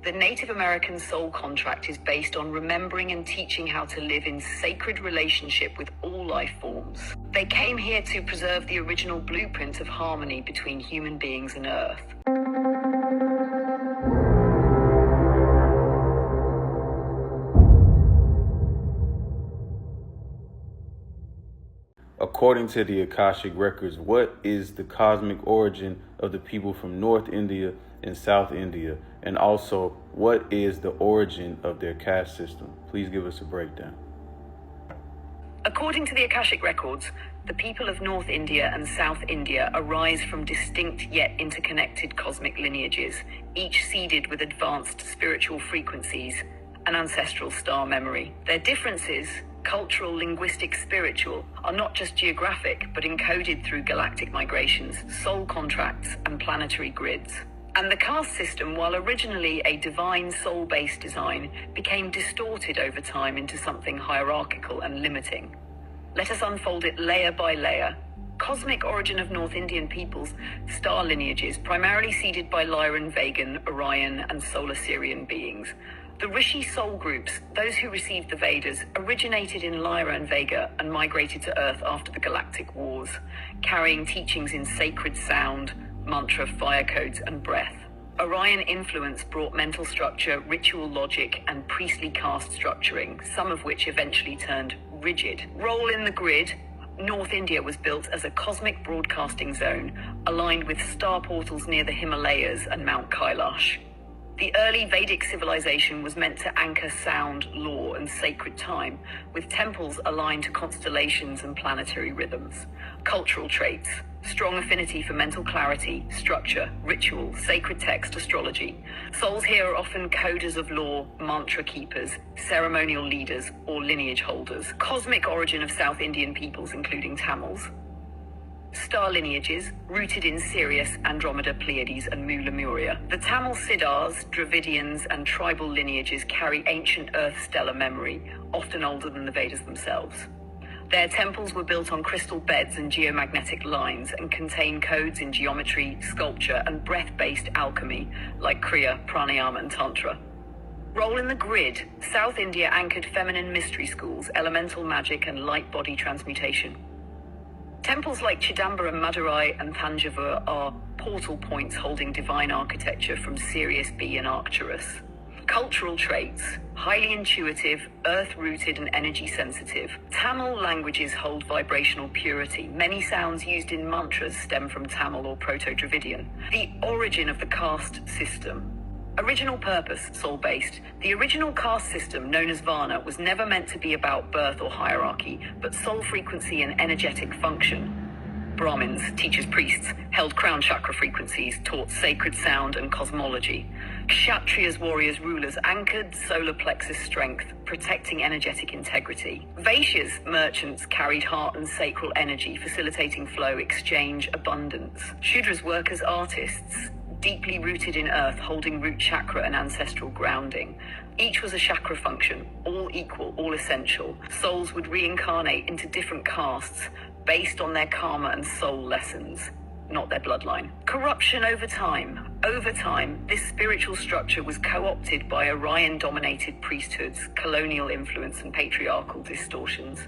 The Native American soul contract is based on remembering and teaching how to live in sacred relationship with all life forms. They came here to preserve the original blueprint of harmony between human beings and Earth. According to the Akashic records, what is the cosmic origin of the people from North India and South India? And also, what is the origin of their caste system? Please give us a breakdown. According to the Akashic records, the people of North India and South India arise from distinct yet interconnected cosmic lineages, each seeded with advanced spiritual frequencies and ancestral star memory. Their differences, cultural, linguistic, spiritual, are not just geographic, but encoded through galactic migrations, soul contracts, and planetary grids. And the caste system, while originally a divine soul-based design, became distorted over time into something hierarchical and limiting. Let us unfold it layer by layer. Cosmic origin of North Indian peoples, star lineages, primarily seeded by Lyran, Vegan, Orion, and solar Sirian beings. The Rishi soul groups, those who received the Vedas, originated in Lyra and Vega and migrated to Earth after the Galactic Wars, carrying teachings in sacred sound, mantra, fire codes, and breath. Orion influence brought mental structure, ritual logic, and priestly caste structuring, some of which eventually turned rigid. Role in the grid. North India was built as a cosmic broadcasting zone, aligned with star portals near the Himalayas and Mount Kailash. The early Vedic civilization was meant to anchor sound, law, and sacred time, with temples aligned to constellations and planetary rhythms. Cultural traits. Strong affinity for mental clarity, structure, ritual, sacred text, astrology. Souls here are often coders of law, mantra keepers, ceremonial leaders, or lineage holders. Cosmic origin of South Indian peoples, including Tamils. Star lineages, rooted in Sirius, Andromeda, Pleiades, and Lemuria. The Tamil Siddhars, Dravidians, and tribal lineages carry ancient Earth stellar memory, often older than the Vedas themselves. Their temples were built on crystal beds and geomagnetic lines and contain codes in geometry, sculpture, and breath-based alchemy, like Kriya, Pranayama, and Tantra. Role in the grid. South India anchored feminine mystery schools, elemental magic, and light body transmutation. Temples like Chidambaram, Madurai, and Thanjavur are portal points holding divine architecture from Sirius B and Arcturus. Cultural traits. Highly intuitive, earth-rooted, and energy-sensitive. Tamil languages hold vibrational purity. Many sounds used in mantras stem from Tamil or Proto-Dravidian. The origin of the caste system. Original purpose, soul-based. The original caste system, known as Varna, was never meant to be about birth or hierarchy, but soul frequency and energetic function. Brahmins, teachers, priests, held crown chakra frequencies, taught sacred sound and cosmology. Kshatriyas, warriors, rulers, anchored solar plexus strength, protecting energetic integrity. Vaishyas, merchants, carried heart and sacral energy, facilitating flow, exchange, abundance. Shudras, workers, artists, deeply rooted in earth, holding root chakra and ancestral grounding. Each was a chakra function, all equal, all essential. Souls would reincarnate into different castes based on their karma and soul lessons, not their bloodline. Corruption over time. Over time, this spiritual structure was co-opted by Orion-dominated priesthoods, colonial influence, and patriarchal distortions.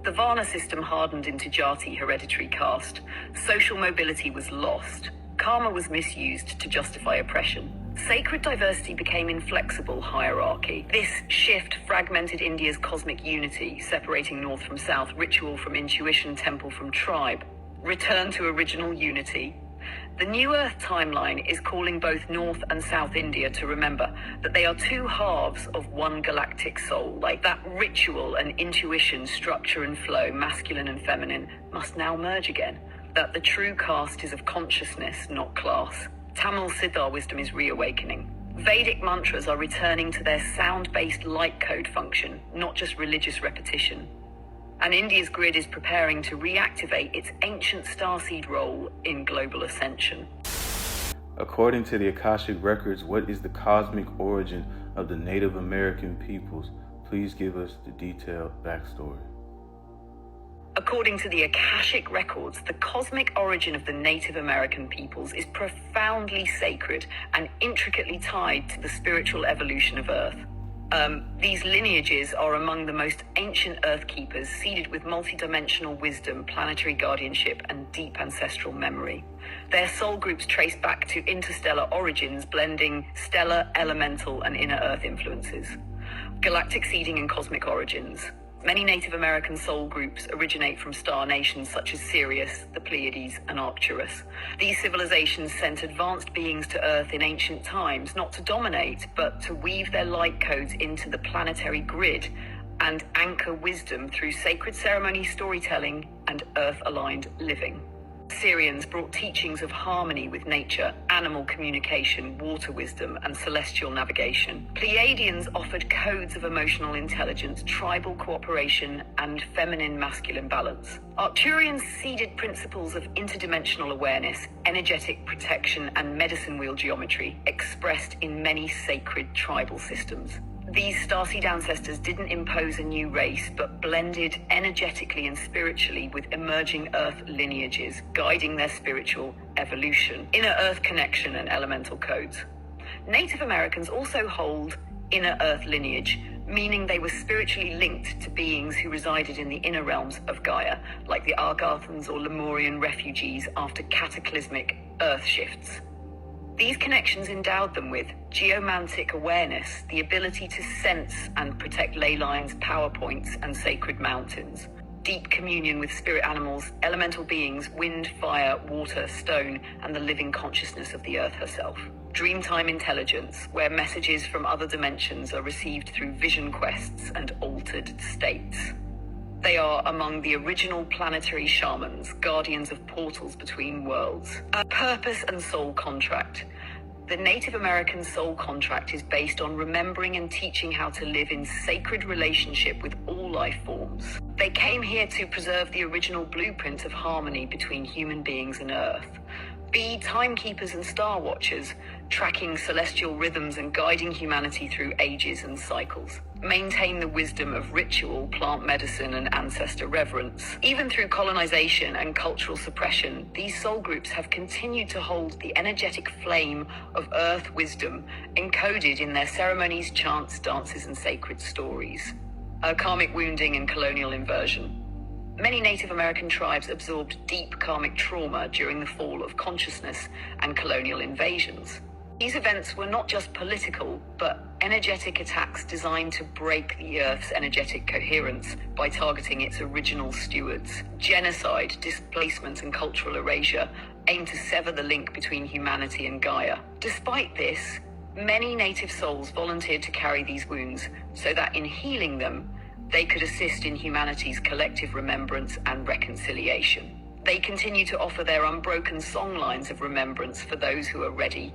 The Varna system hardened into Jati, hereditary caste. Social mobility was lost. Karma was misused to justify oppression. Sacred diversity became inflexible hierarchy. This shift fragmented India's cosmic unity, separating North from South, ritual from intuition, temple from tribe. Return to original unity. The New Earth timeline is calling both North and South India to remember that they are two halves of one galactic soul. Like that ritual and intuition, structure and flow, masculine and feminine, must now merge again. That the true caste is of consciousness, not class. Tamil Siddhar wisdom is reawakening. Vedic mantras are returning to their sound-based light code function, not just religious repetition. And India's grid is preparing to reactivate its ancient starseed role in global ascension. According to the Akashic records, what is the cosmic origin of the Native American peoples? Please give us the detailed backstory. According to the Akashic records, the cosmic origin of the Native American peoples is profoundly sacred and intricately tied to the spiritual evolution of Earth. These lineages are among the most ancient Earth keepers, seeded with multidimensional wisdom, planetary guardianship, and deep ancestral memory. Their soul groups trace back to interstellar origins, blending stellar, elemental, and inner Earth influences. Galactic seeding and cosmic origins. Many Native American soul groups originate from star nations such as Sirius, the Pleiades, and Arcturus. These civilizations sent advanced beings to Earth in ancient times, not to dominate, but to weave their light codes into the planetary grid and anchor wisdom through sacred ceremony storytelling and Earth-aligned living. Syrians brought teachings of harmony with nature, animal communication, water wisdom, and celestial navigation. Pleiadians offered codes of emotional intelligence, tribal cooperation, and feminine-masculine balance. Arcturians seeded principles of interdimensional awareness, energetic protection, and medicine wheel geometry, expressed in many sacred tribal systems. These starseed ancestors didn't impose a new race, but blended energetically and spiritually with emerging Earth lineages, guiding their spiritual evolution, inner Earth connection, and elemental codes. Native Americans also hold inner Earth lineage, meaning they were spiritually linked to beings who resided in the inner realms of Gaia, like the Argothans or Lemurian refugees after cataclysmic Earth shifts. These connections endowed them with geomantic awareness, the ability to sense and protect ley lines, power points, and sacred mountains. Deep communion with spirit animals, elemental beings, wind, fire, water, stone, and the living consciousness of the Earth herself. Dreamtime intelligence, where messages from other dimensions are received through vision quests and altered states. They are among the original planetary shamans, guardians of portals between worlds. A purpose and soul contract. The Native American soul contract is based on remembering and teaching how to live in sacred relationship with all life forms. They came here to preserve the original blueprint of harmony between human beings and Earth. Be timekeepers and star watchers, tracking celestial rhythms and guiding humanity through ages and cycles. Maintain the wisdom of ritual, plant medicine, and ancestor reverence. Even through colonization and cultural suppression, these soul groups have continued to hold the energetic flame of Earth wisdom encoded in their ceremonies, chants, dances, and sacred stories. Karmic wounding and colonial inversion. Many Native American tribes absorbed deep karmic trauma during the fall of consciousness and colonial invasions. These events were not just political, but energetic attacks designed to break the Earth's energetic coherence by targeting its original stewards. Genocide, displacement, and cultural erasure aimed to sever the link between humanity and Gaia. Despite this, many native souls volunteered to carry these wounds so that in healing them, they could assist in humanity's collective remembrance and reconciliation. They continue to offer their unbroken songlines of remembrance for those who are ready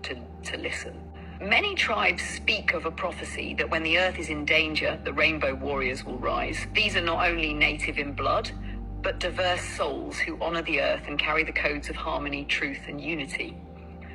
to listen. Many tribes speak of a prophecy that when the Earth is in danger, the rainbow warriors will rise. These are not only native in blood, but diverse souls who honor the Earth and carry the codes of harmony, truth, and unity.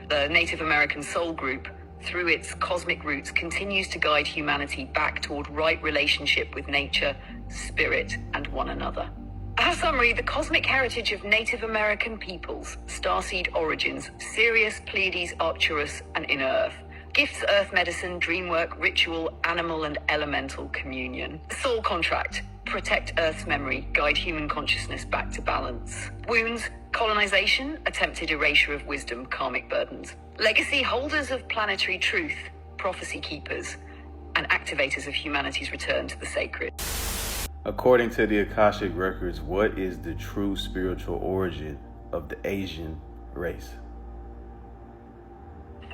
The Native American Soul Group, through its cosmic roots, continues to guide humanity back toward right relationship with nature, spirit, and one another. As a summary, the cosmic heritage of Native American peoples, starseed origins, Sirius, Pleiades, Arcturus, and inner Earth. Gifts, Earth medicine, dream work, ritual, animal, and elemental communion. Soul contract. Protect Earth's memory, guide human consciousness back to balance. Wounds, colonization, attempted erasure of wisdom, karmic burdens. Legacy, holders of planetary truth, prophecy keepers, and activators of humanity's return to the sacred. According to the Akashic records, what is the true spiritual origin of the Asian race?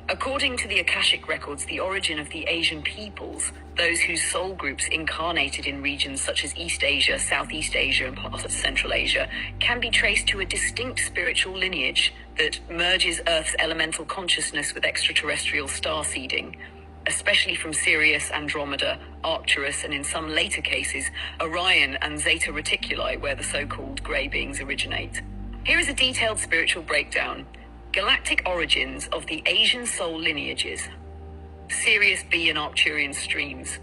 According to the Akashic records, the origin of the Asian peoples, those whose soul groups incarnated in regions such as East Asia, Southeast Asia, and parts of Central Asia, can be traced to a distinct spiritual lineage that merges Earth's elemental consciousness with extraterrestrial star seeding, especially from Sirius, Andromeda, Arcturus, and in some later cases, Orion and Zeta Reticuli, where the so-called grey beings originate. Here is a detailed spiritual breakdown. Galactic origins of the Asian soul lineages. Sirius B and Arcturian streams.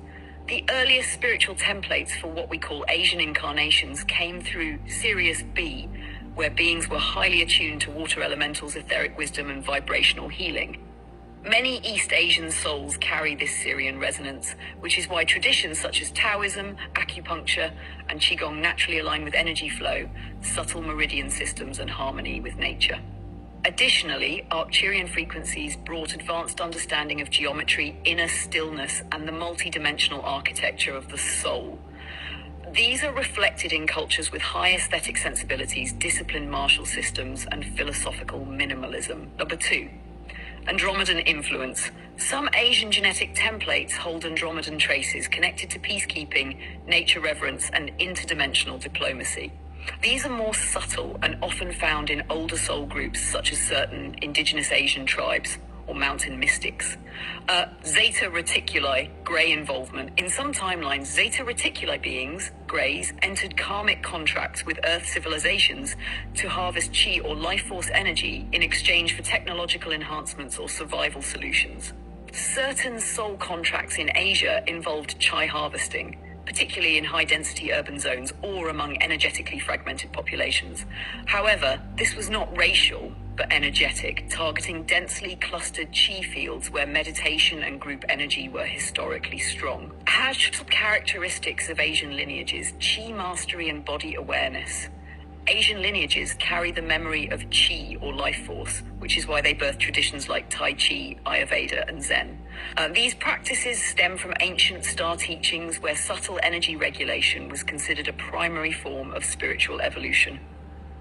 The earliest spiritual templates for what we call Asian incarnations came through Sirius B, where beings were highly attuned to water elementals, etheric wisdom, and vibrational healing. Many East Asian souls carry this Sirian resonance, which is why traditions such as Taoism, acupuncture, and Qigong naturally align with energy flow, subtle meridian systems, and harmony with nature. Additionally, Arcturian frequencies brought advanced understanding of geometry, inner stillness, and the multidimensional architecture of the soul. These are reflected in cultures with high aesthetic sensibilities, disciplined martial systems, and philosophical minimalism. Number 2. Andromedan influence. Some Asian genetic templates hold Andromedan traces connected to peacekeeping, nature reverence, and interdimensional diplomacy. These are more subtle and often found in older soul groups such as certain indigenous Asian tribes or mountain mystics. Zeta Reticuli, Grey involvement. In some timelines, Zeta Reticuli beings, Greys, entered karmic contracts with Earth civilizations to harvest chi or life force energy in exchange for technological enhancements or survival solutions. Certain soul contracts in Asia involved chai harvesting, particularly in high-density urban zones or among energetically fragmented populations. However, this was not racial, but energetic, targeting densely clustered chi fields where meditation and group energy were historically strong. Characteristics of Asian lineages: chi mastery and body awareness. Asian lineages carry the memory of chi or life force, which is why they birth traditions like Tai Chi, Ayurveda, and Zen. These practices stem from ancient star teachings where subtle energy regulation was considered a primary form of spiritual evolution.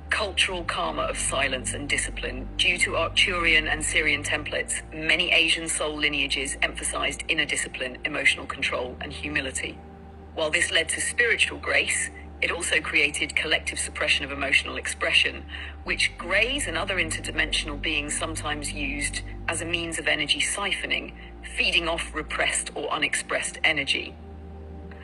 Cultural karma of silence and discipline. Due to Arcturian and Sirian templates, many Asian soul lineages emphasized inner discipline, emotional control, and humility. While this led to spiritual grace, it also created collective suppression of emotional expression, which Greys and other interdimensional beings sometimes used as a means of energy siphoning, feeding off repressed or unexpressed energy.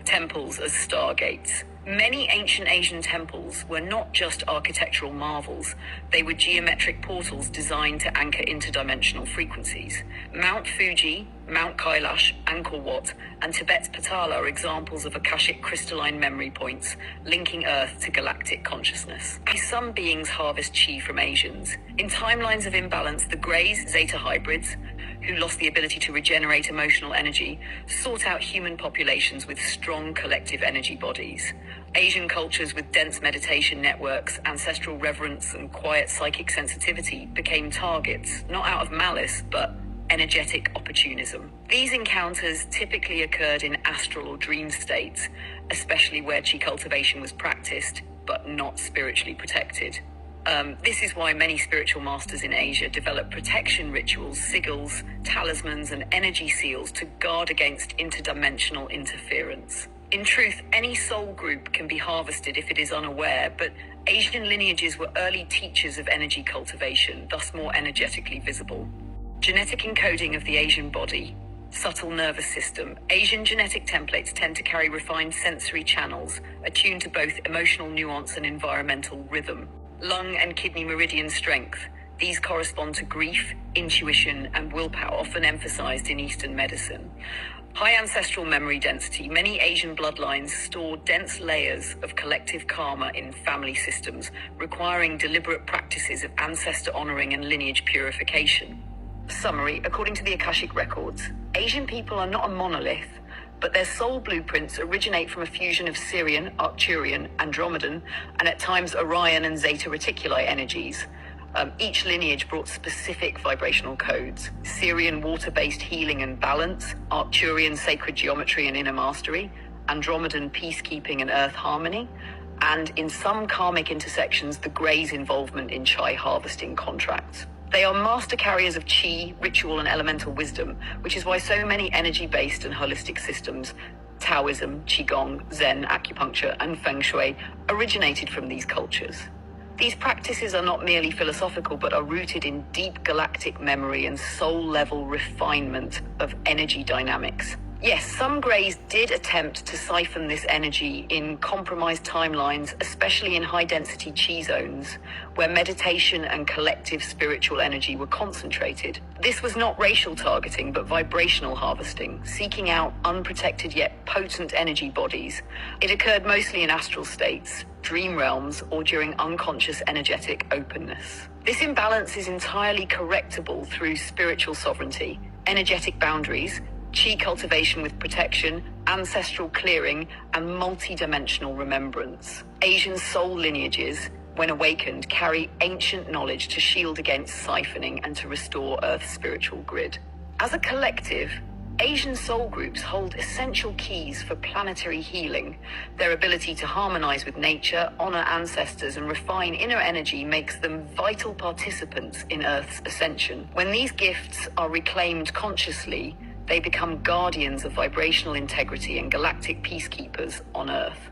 Temples as stargates. Many ancient Asian temples were not just architectural marvels, they were geometric portals designed to anchor interdimensional frequencies. Mount Fuji, Mount Kailash, Angkor Wat, and Tibet's Patala are examples of Akashic crystalline memory points, linking Earth to galactic consciousness. Some beings harvest chi from Asians. In timelines of imbalance, the Greys, Zeta hybrids, who lost the ability to regenerate emotional energy, sought out human populations with strong collective energy bodies. Asian cultures with dense meditation networks, ancestral reverence, and quiet psychic sensitivity became targets, not out of malice, but energetic opportunism. These encounters typically occurred in astral or dream states, especially where chi cultivation was practiced, but not spiritually protected. This is why many spiritual masters in Asia develop protection rituals, sigils, talismans, and energy seals to guard against interdimensional interference. In truth, any soul group can be harvested if it is unaware, but Asian lineages were early teachers of energy cultivation, thus more energetically visible. Genetic encoding of the Asian body. Subtle nervous system. Asian genetic templates tend to carry refined sensory channels, attuned to both emotional nuance and environmental rhythm. Lung and kidney meridian strength. These correspond to grief, intuition, and willpower, often emphasized in Eastern medicine. High ancestral memory density. Many Asian bloodlines store dense layers of collective karma in family systems, requiring deliberate practices of ancestor honoring and lineage purification. Summary: according to the Akashic records, Asian people are not a monolith, but their soul blueprints originate from a fusion of Sirian, Arcturian, Andromedan, and at times Orion and Zeta Reticuli energies. Each lineage brought specific vibrational codes. Sirian water-based healing and balance, Arcturian sacred geometry and inner mastery, Andromedan peacekeeping and earth harmony, and in some karmic intersections, the Greys' involvement in chai harvesting contracts. They are master carriers of chi, ritual, and elemental wisdom, which is why so many energy-based and holistic systems, Taoism, Qigong, Zen, acupuncture, and Feng Shui, originated from these cultures. These practices are not merely philosophical, but are rooted in deep galactic memory and soul-level refinement of energy dynamics. Yes, some Greys did attempt to siphon this energy in compromised timelines, especially in high-density chi zones, where meditation and collective spiritual energy were concentrated. This was not racial targeting, but vibrational harvesting, seeking out unprotected yet potent energy bodies. It occurred mostly in astral states, dream realms, or during unconscious energetic openness. This imbalance is entirely correctable through spiritual sovereignty, energetic boundaries, chi cultivation with protection, ancestral clearing, and multidimensional remembrance. Asian soul lineages, when awakened, carry ancient knowledge to shield against siphoning and to restore Earth's spiritual grid. As a collective, Asian soul groups hold essential keys for planetary healing. Their ability to harmonize with nature, honor ancestors, and refine inner energy makes them vital participants in Earth's ascension. When these gifts are reclaimed consciously, they become guardians of vibrational integrity and galactic peacekeepers on Earth.